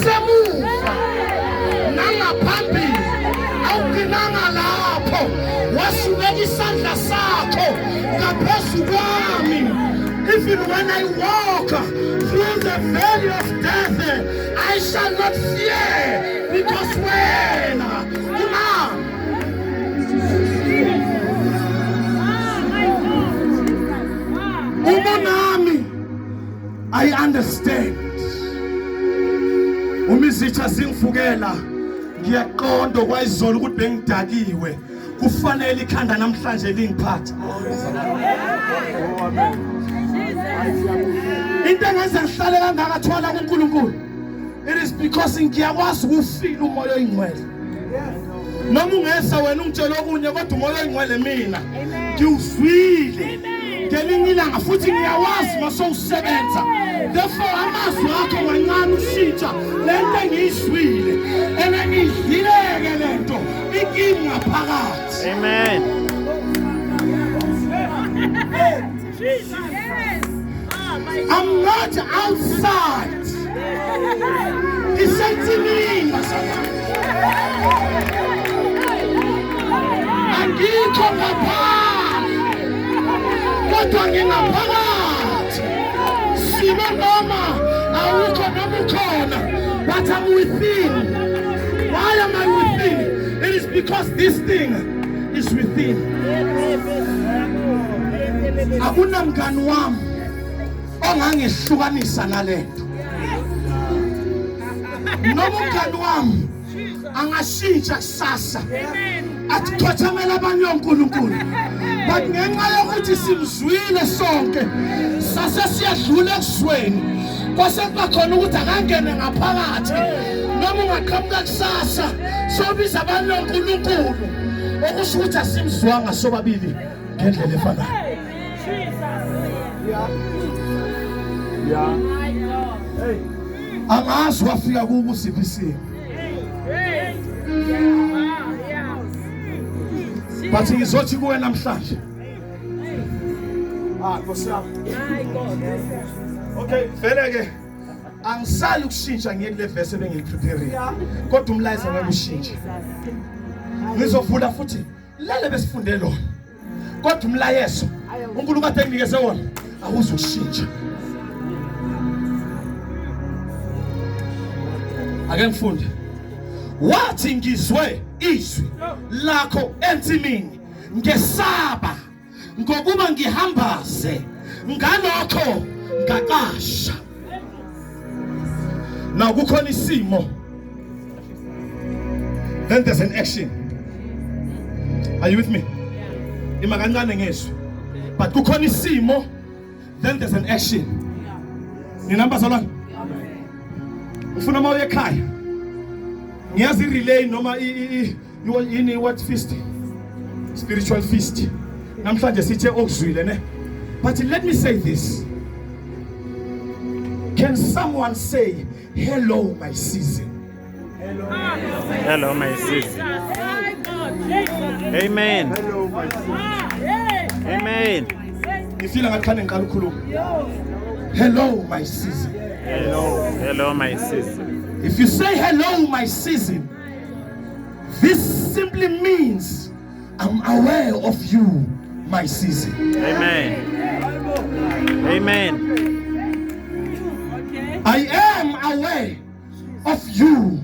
semuva nangaphambili awuqinanga lapho wasubeka isandla sakho ngaphezu kwami. Even when I walk through the valley of death, I shall not fear, because when umonami, I understand. Umizitha zingifukela ngiyaqonda kwayizolo ukuthi bengidakiwe kufanele ikhanda namhlanje lingiphatha. Into engenza ngihlale kangaka thwala kuNkulunkulu, it is because ngiyakwazi ukufila umoya oyingcwele. Noma ungesa wena ungitshela okunye kodwa umoya oyingcwele mina ngiwuzwile ngelinye ilanga futhi ngiyawazi masowusebenza. Therefore amazwi akho mancane ushintsha lento engiyizwile engiyidlileke lento inkinga phakathi. Amen. I'm not outside. Isentimini angikho ngaphandle kodwa ngingaphakathi. Sima noma awukho noma ukhona, but I'm within. Why am I within? It is because this thing is within. Akunamngani wami ongangihlukanisa nalento. Noma umngani wami angashintsha kusasa athi khothamela abanye oNkulunkulu, but ngenxa yokuthi simzwile sonke sase siyadlula ekusweni kwase kuba khona ukuthi akangene ngaphakathi. Noma ungaqhamuka kusasa sobiza abanye oNkulunkulu okusho ukuthi asimzwanga sobabili ngendlela efanayo. Angazi wafika kubo siphisini, but ngizothi kuwe namhlanje. Okay, vele ke angisali ukushintsha ngekule verse ebengiliprepare, kodwa umlayezo ngeke ushintshe. Ngizofunda futhi lale besifunde lona, kodwa umlayezo uNkulunkulu kade enginikeze wona awuzukushintsha. Ake ngifunde. Wathi ngizwe izwi lakho ensimini, ngesaba ngokuba ngihambaze, ngalokho ngaqasha. Now kukhona isimo, then there's an action. Are you with me? Ima kancane ngezwi, but kukhona isimo, then there's an action. Ninamba zalwana? Ufuna mawe ekhaya ngiyazi relay noma ini what feast, spiritual feast namhlanje sithe okuzwile ne. But let me say this, can someone say hello my season? Hello my season. Amen. Hello my season. Amen. Ngifila ngathana ngiqala ukukhuluma. Hello my season. Hello my season. If you say hello my season, this simply means I'm aware of you my season. Amen. Amen. I am aware of you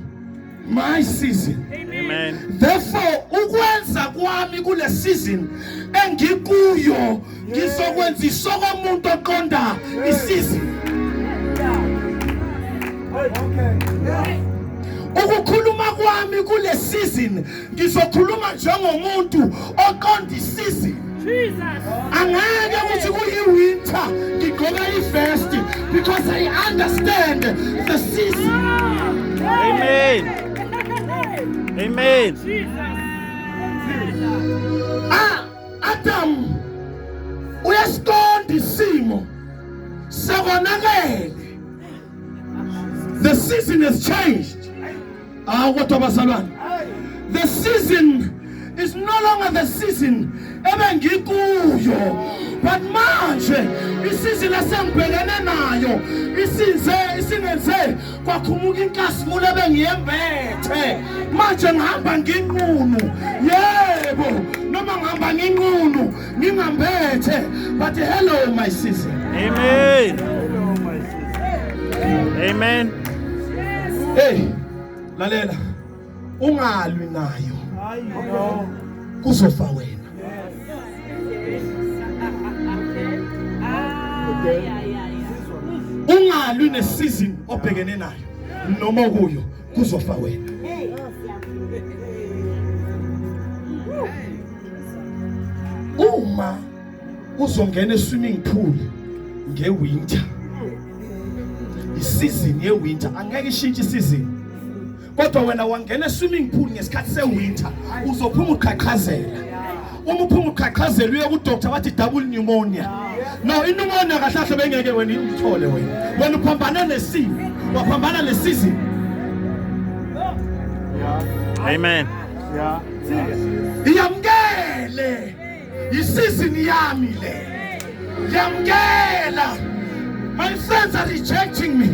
my season. Amen. Therefore ukwenza kwami kule season engikuyo ngizokwenza isokomuntu oqonda iseason. Ukukhuluma kwami kule season ngizokhuluma njengomuntu oqonda iseason. Angeke ukuthi kuyiwinter ngigqoka ivest, because I understand the season. Amen. Amen. Adam uyasiqonda isimo sekonakele. The season has changed. The season is no longer the season ebengikuyo but manje isizini esengibhekene nayo isingenze kwakhumuka inkasimulo ebengiyembethe. Manje ngihamba nginqunu, yebo, noma ngihamba nginqunu ngingambethe, but hello my sister. Amen. Amen. Hey, lalela, ungalwi nayo kuzofa wena. Ungalwi nesizini obhekene nayo noma kuyo kuzofa wena. Uma uzongena e-swimming pool nge-winter, isizini ye-winter angeke ishintshe isizini, kodwa wena wangena e-swimming pool ngesikhathi se-winter uzophuma uqhaqhazela. Uma uphuma uqhaqhazela uye ku-doctor bathi double pneumonia. No, pneumonia kahle kahle bengeke wena uthole wena uphambana nesimo, waphambana nesizini. Amen. Yamkele isizini yami le. Yamkela. My friends are rejecting me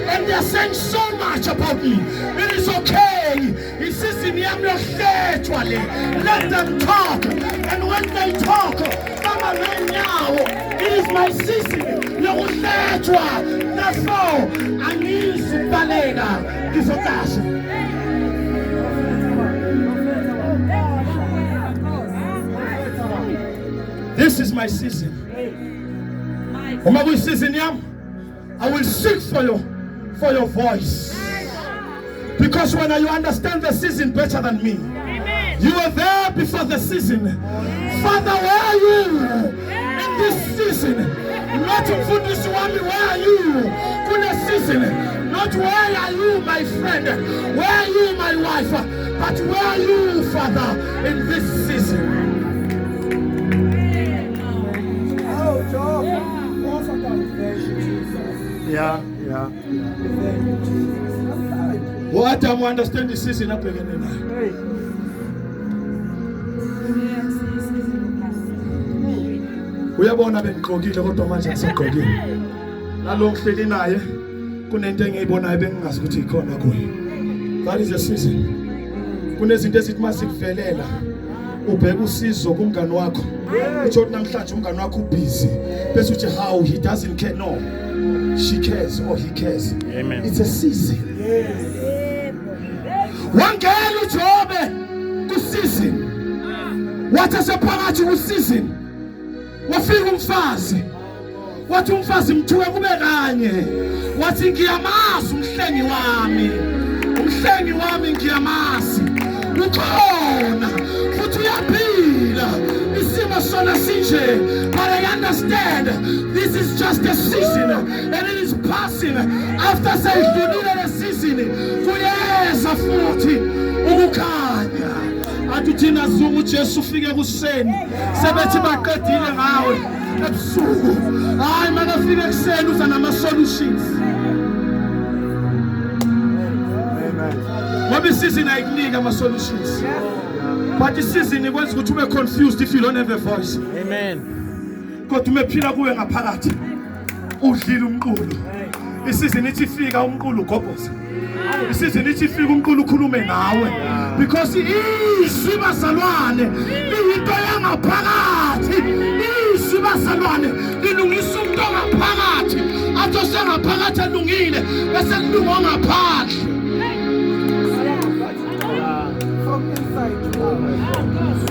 and they are saying so much about me. It is okay. Isizini yami yohlethwa le. Let them talk, and when they talk, mama now it is my season yohlethwa. Therefore angisibaleka ngizokasha. This is my season. Uma season yam, I will seek for your voice. Because when you understand the season better than me, you were there before the season. Father, where are you in this season? Not Mfundisi wami, where are you in the season? Not where are you, my friend? Where are you, my wife? But where are you, Father, in this season? Yeah. What I understand the season up again now. Uyabona bengigqokile kodwa manje ngisegqokile. Nalokuhleli naye kunento engiyibonayo bengingazi ukuthi ikhona kuye. That is the season. Kunezinto ezithi masikuvelela ubheka usizo kumngani wakho. Uthi namhlanje umngani wakho ubusy. Bese uthi how he doesn't care. No. She cares or he cares. Amen. It's a season. Wangela uJobe ku season. Wathi sephakathi ku season. Wafika umfazi. Wathi umfazi mthuwe kube kanye. Wathi ngiyamazi umhlengi wami. Umhlengi wami ngiyamazi. Ukhona futhi uyaphila. Isimo sona sinje. But I understand this is just a season and it is passing. After sayidlulile le season kuyeza futhi ukukhanya. Athi thina zungu Jesu ufike kuseni sebethi baqedile ngawe ebusuku. Hayi mana ufike kuseni uza nama solutions. Amen. Ngoba isizini ayikunika ama solutions. But isizini ikwenza ukuthi ube confused if you don't have a voice. Amen. Kodwa umephila kuwe ngaphakathi. Udlile umqulu. Isizini ithi fika umqulu ugobhoza. Isizini ithi fika umqulu ukhulume nawe. Because izwi bazalwane liyinto yangaphakathi. Izwi bazalwane lilungisa umuntu ongaphakathi. Athi sengaphakathi alungile bese kulunga ngaphandle.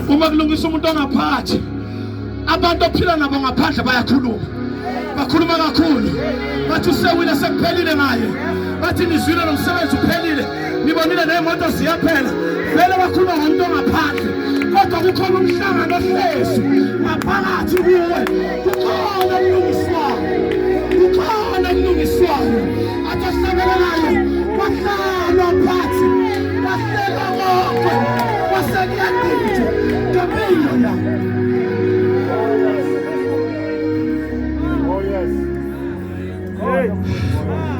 Uma kulungisa umuntu ongaphakathi, abantu ophila nabo ngaphandle bayakhuluma. Bakhuluma kakhulu. Bathi usewile sekuphelile ngaye. Bathi nizwile nomsebenzi uphelile. Nibonile nemoto ziyaphela. Vele bakhuluma ngomuntu ongaphandle. Kodwa kukhona umhlangano ohlezi ngaphakathi kuwe. Kukhona umlungiswayo. Kukhona umlungiswayo. Athi asabelelayo. Bahlala phansi. Bahlela konke. Wasengiyadinje. Ngempilo.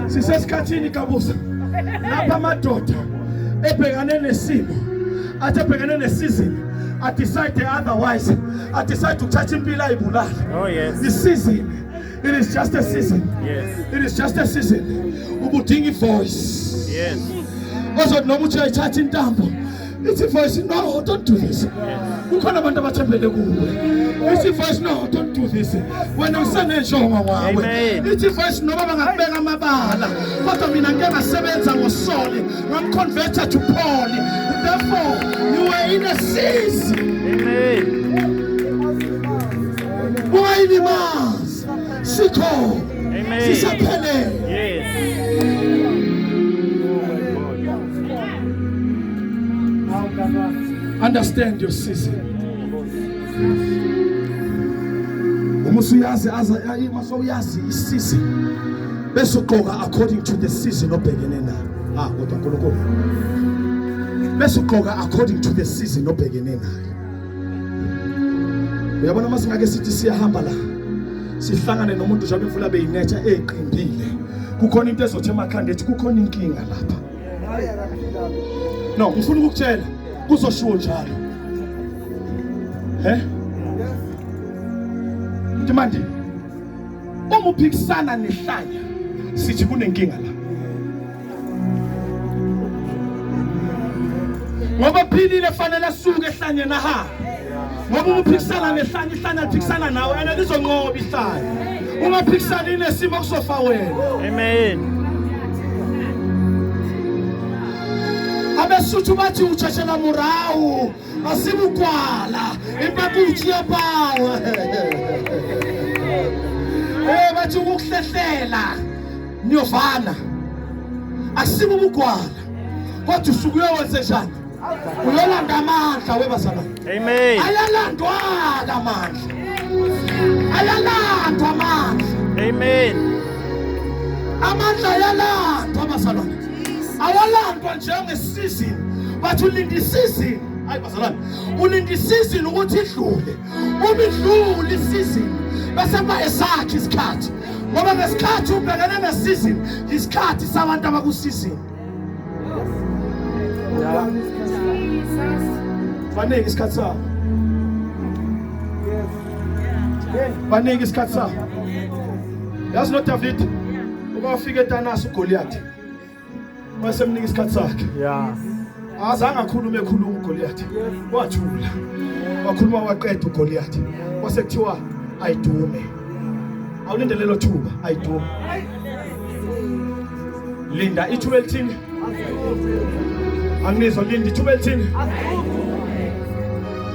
Sisesikhathini kabusa lapha amadoda ebhekane nesimo Athe bhekene ne-season, I decide otherwise. I decide to touch impilo ayibulala. Oh, yes. The season, it is just a season. Yes. It is just a season. Ubudinga voice. Yes. Also noma uthi ayithatha intambo. It's a voice, no, don't do this. Ukhona abantu abathembele kuwe. It's a voice, no, don't do this. Wena usanenjongo ngawe. It's a voice noma bangakubeka amabala. Kodwa mina ngeke ngasebenza ngosoli. Ngamconverter to Paul. Therefore, you are in a season. Amen. Wayinimas. Sikho. Amen. Sisaphele. Yes. Understand your season. Umusuyazi masoyazi season. Bese uqoka according to the season obhekene nayo. Kodwa nkulunkulu. Bese uqoka according to the season obhekene nayo. Uyabona mase ngake sithi siyahamba la. Sihlangane nomuntu nje abemvula beyinetha eqindile. Kukhona into ezothi emakhanda ethi kukhona inkinga lapha. No, ngifuna ukukutshela kuzoshiwo njalo. Manje uma uphikisana nehlanya sithi kunenkinga la. Ngoba philile fanele asuke ehlanyeni ahamba. Ngoba uphikisana nehlanya ihlanya liphikisana nawe and lizonqoba ihlanya. Ungaphikisani nesimo kusofa wena. Amen. Abesuthu bathi utsheshela murawu asibukwala impaputshi yabawa. Bathi ukuhlehlela niyovana asibu bukwala kodwa usuku uyowenze njani uyolanda amandla webazalwane. Amen. Ayalandwa amandla ayalandwa amandla. Amen. Amandla ayalandwa abazalwane awalandwa njengeseason but ulindi season. Hayi bazalwane ulindi season ukuthi idlule uma idlule iseason bese ba esakhe isikhathi ngoba ngesikhathi ubhekene neseason isikhathi sabantu abakuseason. Baningi isikhathi sabo. Baningi isikhathi sabo. Yazi no David ubafika eTanasi uGoliath wasemnika isikhathi sakhe. Yeah. Azange akhulume uGoliath. Wathula. Wakhuluma waqeda uGoliath. Wasekuthiwa ayidume. Awulindele lo thuba ayidume. Linda ithuba elithini. Angizwa linda ithuba elithini.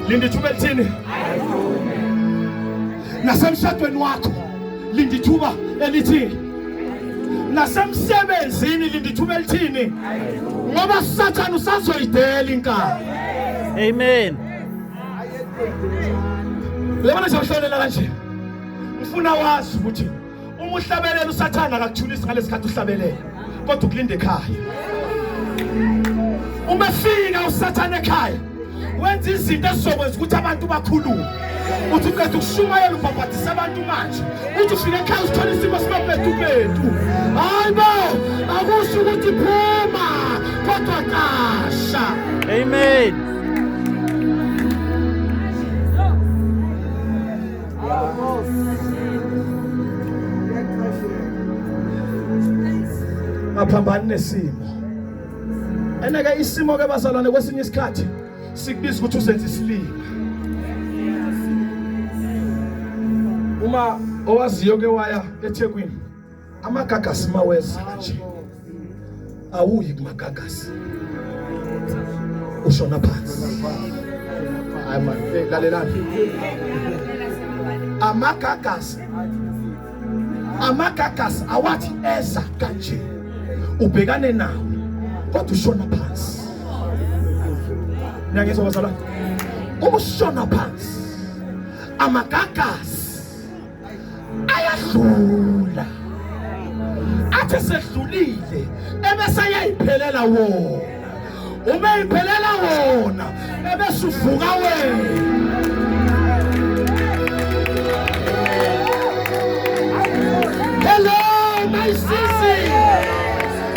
Linda ithuba elithini. Nasemshadweni wakho linda ithuba elithini. Nasemsebenzini linda ithuba elithini. Ngoba Satan usazoyidela inkani. Amen. Lebona siyahlolela kanje. Ufuna wazi ukuthi uma uhlabelela uSathana akakuthulisi ngalesikhathi uhlabelela. Kodwa ukulinde ekhaya. Uma fika uSathana ekhaya, wenza izinto ezizokwenza ukuthi abantu bakhulume. Uthi uqeda ukushumayela ubhabhathisa abantu manje. Uthi ufika ekhaya usithola isimo sibaphethu. Hayibo, akusho ukuthi phuma, kodwa qasha. Amen. Maphambani nesimo. Eneke isimo ke bazalwane kwesinye isikhathi sikubiza ukuthi usenze isilima. Uma owaziyo ke waya eThekwini amagagasi maweza nje. Awuyi kumagagasi. Ushona phansi. Hayi man, lalelani. Amagagasi awathi eza kanje. Ubhekane nawo kodwa ushona phansi. Niyangizwa bazalwane? Uma ushona phansi amagagasi ayadlula. Athe sedlulile ebese ayayiphelela wona. Uma iphelela wona ebese uvuka wena. Hello my sissy.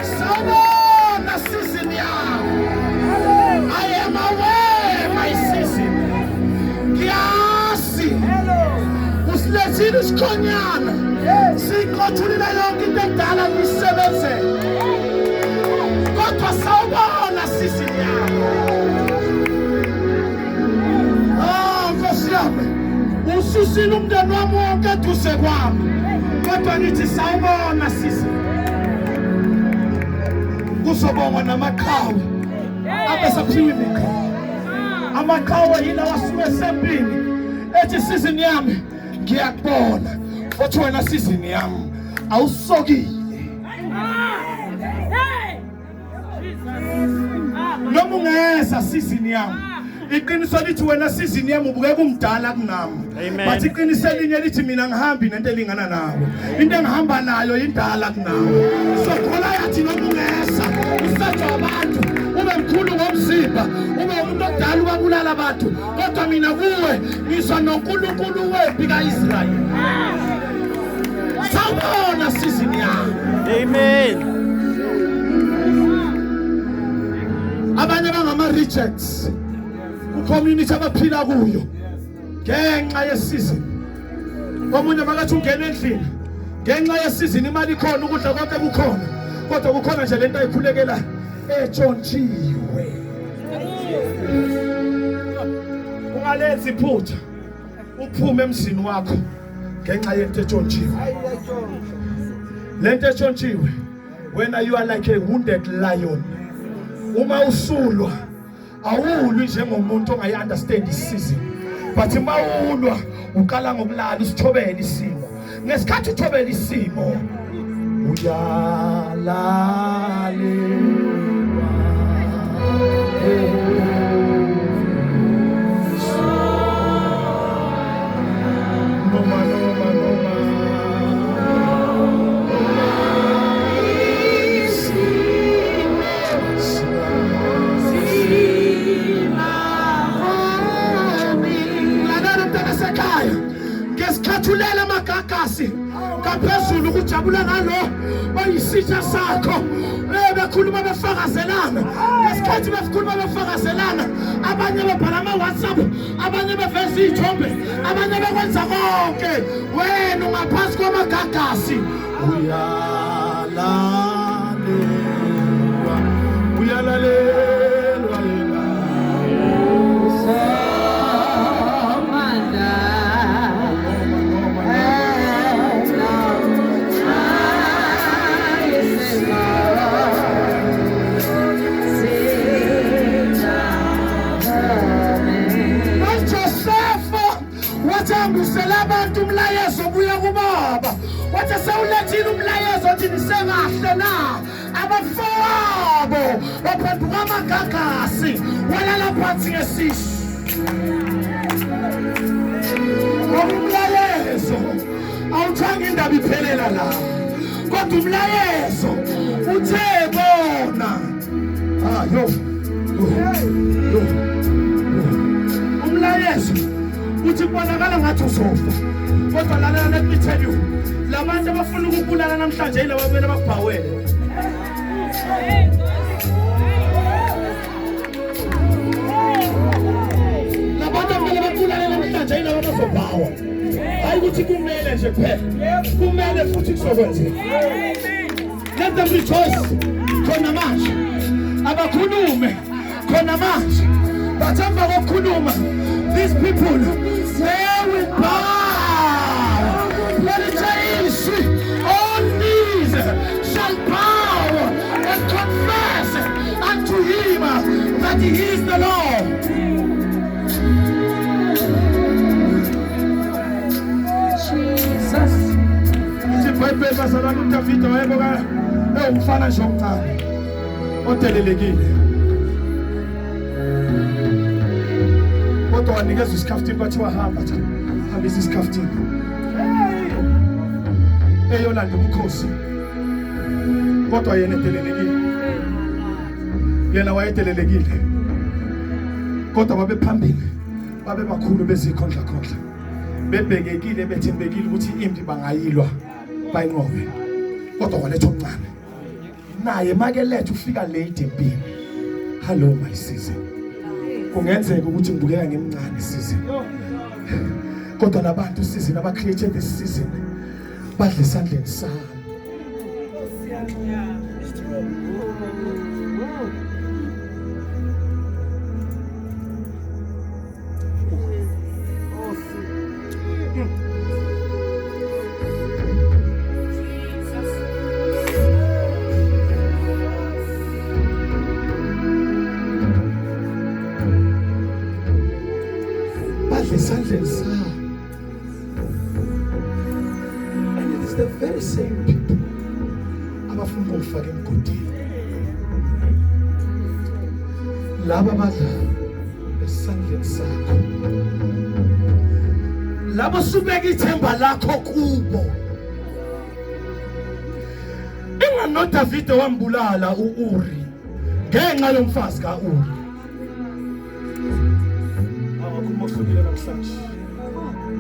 Sabona sissy yami. I am aware. isikhonyana siqothulile yonke into edala isebenzele kodwa sawubona sisi yakho Nkosi yami ususile umndeni wami wonke eduze kwami kodwa nithi sawubona sisi kuzobonga namaqhawe abesaphiwe imikhawu amaqhawe yila wasuke sempini ethi sizini yami ngiyakubona futhi wena sizini yami awusokile noma ungeza sizini yami iqiniso lithi wena sizini yami ubukeka umdala kunami but iqiniso elinye lithi mina ngihambi nento elingana nawe into engihamba nayo indala kunawe so khona yathi noma ungeza usatshwa abantu ube mkhulu ngomzimba ube umuntu odala ubabulala abantu kodwa mina kuwe ngizwa noNkulunkulu wempi kaIsrayeli sawubona sizini yami Amen. abanye bangama rejects ucommunity abaphila kuyo ngenxa yesizini omunye makathi ungena endlini ngenxa yesizini imali ikhona ukudla konke kukhona kodwa kukhona nje lento ayikhulekela etshontshiwe ungalenzi iphutha uphume emzini wakho ngenxa yento etshontshiwe lento etshontshiwe when you are like a wounded lion uma usulwa awulwi njengomuntu ongayi-understand isizini but mawulwa uqala ngokulala usithobela isimo ngesikhathi uthobela isimo uyalalelwa noma ngesikhathulela magagasi kaphezulu ukujabula ngalo bayisitsha sakho bekhuluma befakazelana ngesikhathi bekhuluma befakazelana abanye bebhala ama-WhatsApp abanye beveza iy'thombe abanye bekwenza konke wena ungaphansi kwamagagasi uyalalelwa yena wathambisela abantu umlayezo buya kubaba wathi sewulethile umlayezo othi nisekahle na abafowabo baphenduka amagagasi walala phansi ngesisu umlayezo awuthanga indaba iphelela la kodwa umlayezo uthe bona umlayezo uthi kubonakala ngathi uzofa kodwa lalela let me tell you labantu abafuna ukubulala namhlanje yilabo ababele bakubhawele labantu ababele bakubulala namhlanje yilabo abazobhawa hayi ukuthi kumele nje phela kumele futhi kuzokwenzeka let them rejoice khona manje abakhulume khona manje bathamba kokukhuluma these people they will bow let it say all knees shall bow and confess unto him that he is the Lord. Jesus Bible basalana uDavid wayeboka umfana nje omncane odelelekile kodwa wanikeza isikhaftini kwathiwa hambisa isikhaftini eyolanda ubukhosi kodwa yena edelelekile yena wayedelelekile kodwa babe phambili babe bakhulu bezikhondla bebhekekile bethembekile ukuthi impi bangayilwa bayinqobe kodwa kwaletha omncane naye make lethu ufika late empini hello my season kungenzeka ukuthi ngibukeka ngemncane season Kodwa labantu season aba created this season badle esandleni sami. Esandleni sami. And it is the very same people abafuna ukufaka emgodini. Laba badla esandleni sakho. Laba subeka ithemba lakho kubo. Ingano David wambulala uUri ngenxa yomfazi kaUri.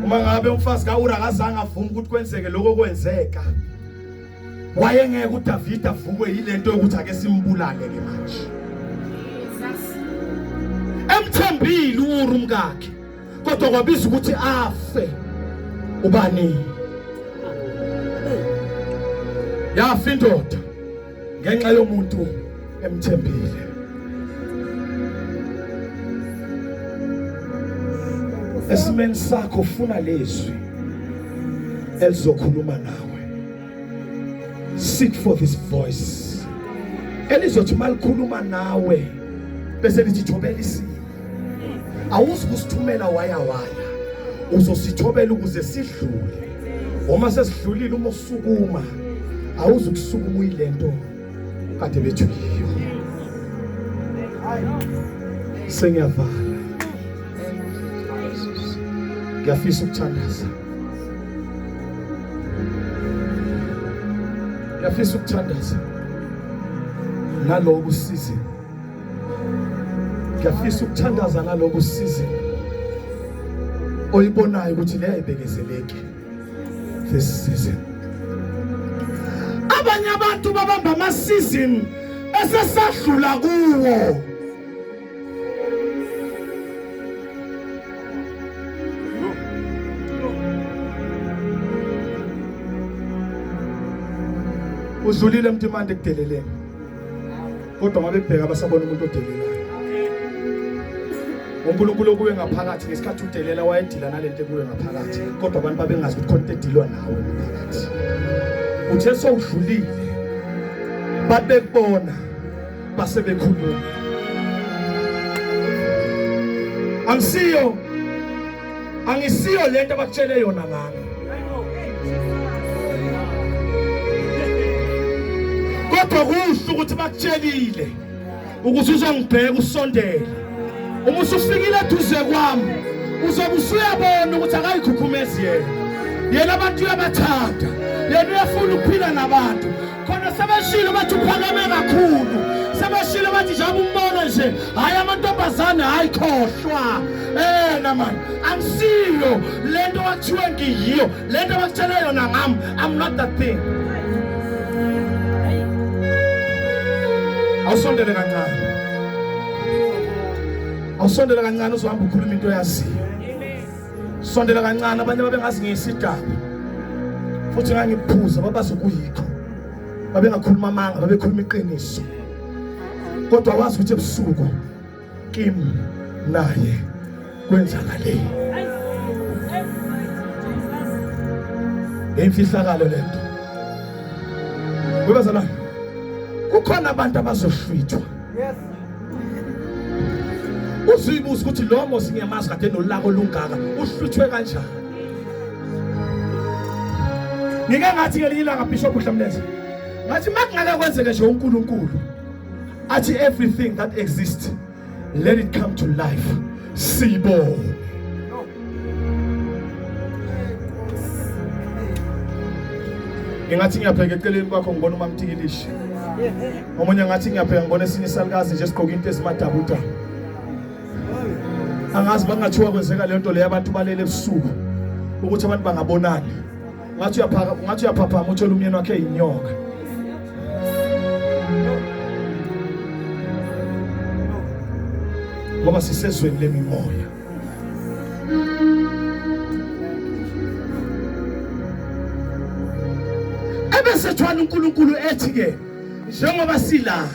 Uma ngabe umfazi kaUri akazange avuma ukuthi kwenzeke lokho kwenzeka, wayengeke uDavid avukwe yilento yokuthi ake simbulale ke manje. Emthembile uUri umkakhe, kodwa kwabiza ukuthi afe. Ubani? Yafa indoda ngenxa yomuntu emthembile. Esimeni sakho ufuna lezwi elizokhuluma nawe. Seek for this voice elizothi malikhuluma nawe bese lithi thobela isimo. Awuzikusithumela waya uzosithobela ukuze sidlule. Uma sesidlulile uma usukuma awuzukusukuma uyilento kade bethu yiyo. Sengiyavala. Ngiyafisa ukuthandaza. Ngiyafisa ukuthandaza naloku season. Ngiyafisa ukuthandaza naloku season. Oyibonayo ukuthi leyayibekezeleke this season. Abanye abantu babamba ama season esesadlula kuwo. Uzulile mntimande kudelelene. Kodwa ngabe bheka abasabona umuntu odelelayo. uNkulunkulu okuwe ngaphakathi ngesikhathi udelela wayedila nalento ekuwe ngaphakathi. Kodwa abantu babengazi ukuthi konke edilwa nawe ngaphakathi. Uthe sowudlulile. Babekubona basebekhuluma. Angisiyo lento abakutshele yona ngami. Kodwa kuhle ukuthi bakutshelile ukuthi uzongibheka usondele. Uma usufikile eduze kwami uzobe usuyabona ukuthi akayikhukhumezi yena abantu uyabathanda, yena uyafuna ukuphila nabantu. Khona sebeshilo bathi uphakame kakhulu, sebeshilo bathi njengoba umbona nje hayi amantombazane ayikhohlwa. Namani angisiyo lento wakuthiwe ngiyiyo, lento bakutshela yona ngami. I'm not that thing. Awusondele kancane. Awusondele kancane uzohamba ukhuluma into yaziyo. Sondela kancane abanye babengazi ngesidaba. Futhi ngangiphuza babazokuyikho. Babengakhuluma amanga, babekhuluma iqiniso. Kodwa wazi ukuthi ebusuku kimi naye kwenzakale. Imfihlakalo lento. Webazalwane. Kukhona abantu abazohlwithwa. Yes. Uzibuza ukuthi lo mosi ngiyamazi kade nolako lungaka uhlwithwe kanjani. Ngike ngathi ngelinye ilanga Bishop Mhlamleza. Ngathi makungaka kwenzeke nje uNkulunkulu. Athi everything that exists let it come to life. Sibo. Ngathi ngiyapheka eceleni kwakho ngibona uMamtikilishi. Omunye ngathi ngiyapheka ngibona esinye isalukazi nje sigqoka into ezimadabuda. Angazi bangathiwa kwenzeka le nto le abantu balele ebusuku ukuthi abantu bangabonani. Ngathi uyaphaphama uthola umyeni wakhe eyinyoka. Ngoba sisezweni lemimoya. Kukhethwana uNkulunkulu ethi ke njengoba sila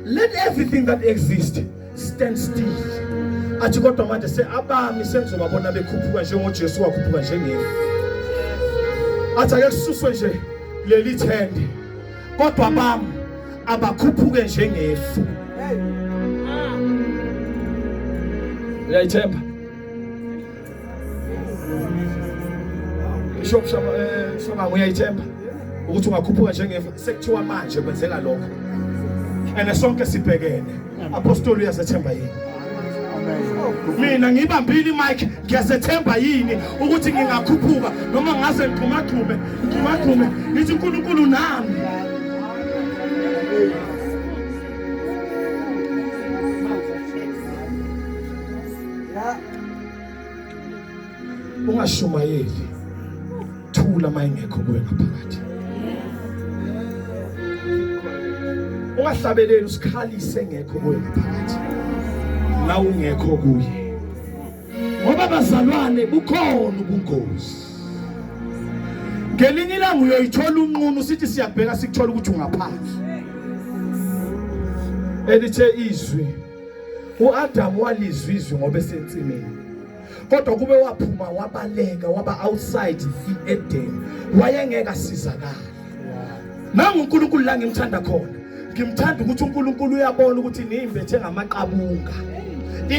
let everything that exists stand still. Athi kodwa manje seabami sengizobabona bekhuphuka njengoJesu wakhuphuka njengefu. Athi ake kususwe nje leli thende kodwa bami abakhuphuke njengefu. Uyayithemba? Shoma uyayithemba ukuthi ungakhuphuka njengefu sekuthiwa manje kwenzeka lokho. And sonke sibhekene. Apostoli uyasethemba yini? Mina ngibambile imic ngiyasethemba yini ukuthi ngingakhuphuka noma ngaze ngixhumaxhume ngithi uNkulunkulu nami. Ungashumayeli thula mayingekho kuwe ngaphakathi. Ungahlabeleli usikhalise ngekho kuwe ngaphakathi. La ungekho kuye. Ngoba bazalwane bukhona ubungozi. Ngelinye ilanga uyoyithola unqunu sithi siyabheka sikuthola ukuthi ungaphansi. Elithe izwi. uAdam walizwa izwi ngoba esensimini. Kodwa kube waphuma wabaleka waba outside iEden. Wayengeka sizakala. Nangu uNkulunkulu la ngimthanda khona. Ngimthanda ukuthi uNkulunkulu uyabona ukuthi nimbethe ngamaqabunga.